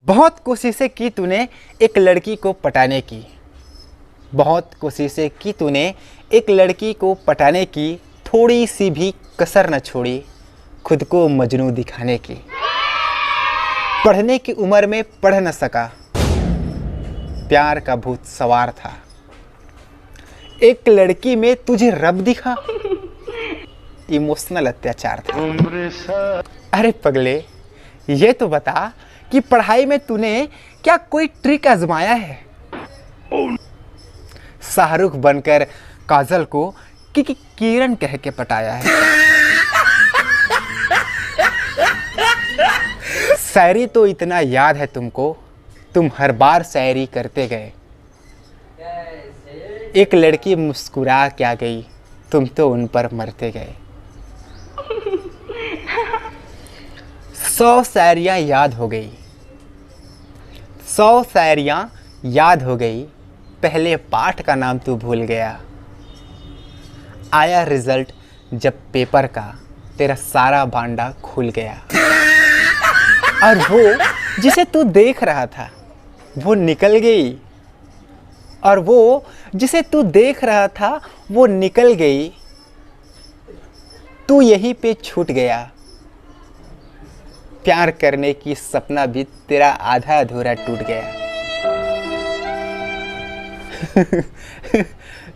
बहुत कोशिशें की तूने एक लड़की को पटाने की, बहुत कोशिशें की तूने एक लड़की को पटाने की, थोड़ी सी भी कसर न छोड़ी खुद को मजनू दिखाने की। पढ़ने की उम्र में पढ़ न सका, प्यार का भूत सवार था। एक लड़की में तुझे रब दिखा, इमोशनल अत्याचार था। अरे पगले, ये तो बता कि पढ़ाई में तूने क्या कोई ट्रिक आजमाया है? शाहरुख बनकर काजल को किरण कह के पटाया है। शायरी तो इतना याद है तुमको, तुम हर बार शायरी करते गए। एक लड़की मुस्कुरा क्या गई, तुम तो उन पर मरते गए। 100 शायरियाँ याद हो गई, 100 शायरियाँ याद हो गई, पहले पाठ का नाम तू भूल गया। आया रिजल्ट जब पेपर का, तेरा सारा भांडा खुल गया। और वो जिसे तू देख रहा था वो निकल गई, और वो जिसे तू देख रहा था वो निकल गई। तू यहीं पे छूट गया। प्यार करने की सपना भी तेरा आधा अधूरा टूट गया।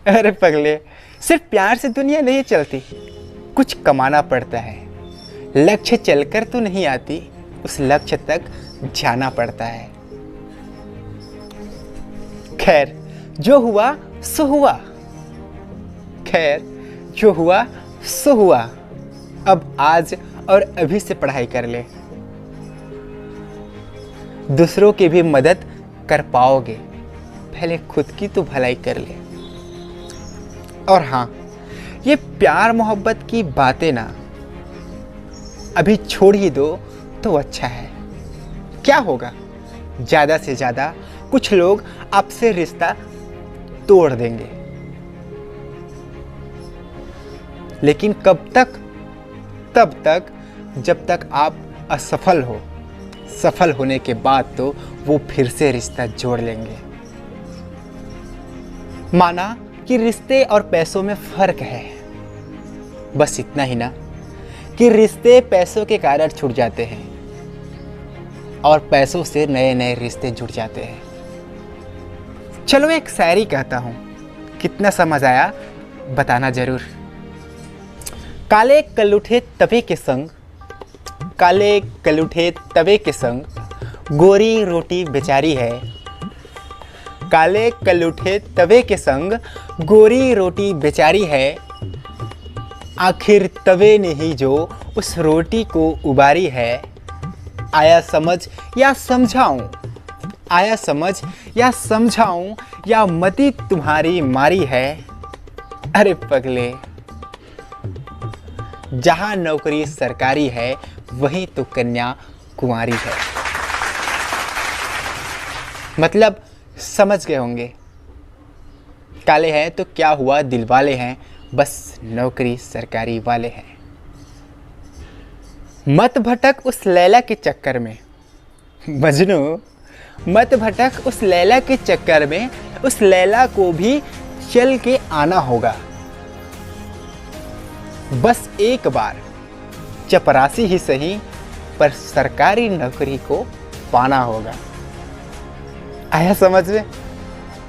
अरे पगले, सिर्फ प्यार से दुनिया नहीं चलती, कुछ कमाना पड़ता है। लक्ष्य चलकर तो नहीं आती, उस लक्ष्य तक जाना पड़ता है। खैर जो हुआ सो हुआ, खैर जो हुआ सो हुआ। अब आज और अभी से पढ़ाई कर ले, दूसरों की भी मदद कर पाओगे, पहले खुद की तो भलाई कर ले। और हाँ, ये प्यार मोहब्बत की बातें ना अभी छोड़ ही दो तो अच्छा है। क्या होगा, ज़्यादा से ज़्यादा कुछ लोग आपसे रिश्ता तोड़ देंगे, लेकिन कब तक? तब तक जब तक आप असफल हो। सफल होने के बाद तो वो फिर से रिश्ता जोड़ लेंगे। माना कि रिश्ते और पैसों में फर्क है, बस इतना ही ना कि रिश्ते पैसों के कारण छूट जाते हैं और पैसों से नए नए रिश्ते जुड़ जाते हैं। चलो एक शायरी कहता हूँ, कितना समझ आया बताना जरूर। काले कलूठे तवे के संग, काले कलूठे तवे के संग, गोरी रोटी बेचारी है। काले कलूठे तवे के संग, गोरी रोटी बेचारी है। आखिर तवे ने ही जो उस रोटी को उबारी है। आया समझ या समझाऊं, आया समझ या समझाऊं, या मती तुम्हारी मारी है। अरे पगले, जहां नौकरी सरकारी है वहीं तो कन्या कुंवारी है। मतलब समझ गए होंगे, काले हैं तो क्या हुआ, दिल वाले हैं, बस नौकरी सरकारी वाले हैं। मत भटक उस लैला के चक्कर में, मजनू मत भटक उस लैला के चक्कर में, उस लैला को भी चल के आना होगा। बस एक बार चपरासी ही सही, पर सरकारी नौकरी को पाना होगा। आया समझ में?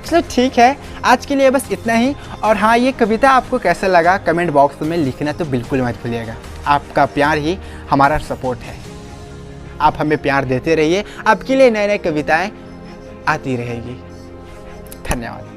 चलो ठीक है, आज के लिए बस इतना ही। और हाँ, ये कविता आपको कैसा लगा कमेंट बॉक्स में लिखना तो बिल्कुल मत भूलिएगा। आपका प्यार ही हमारा सपोर्ट है, आप हमें प्यार देते रहिए। आपके लिए नए नए कविताएं आती रहेगी। धन्यवाद।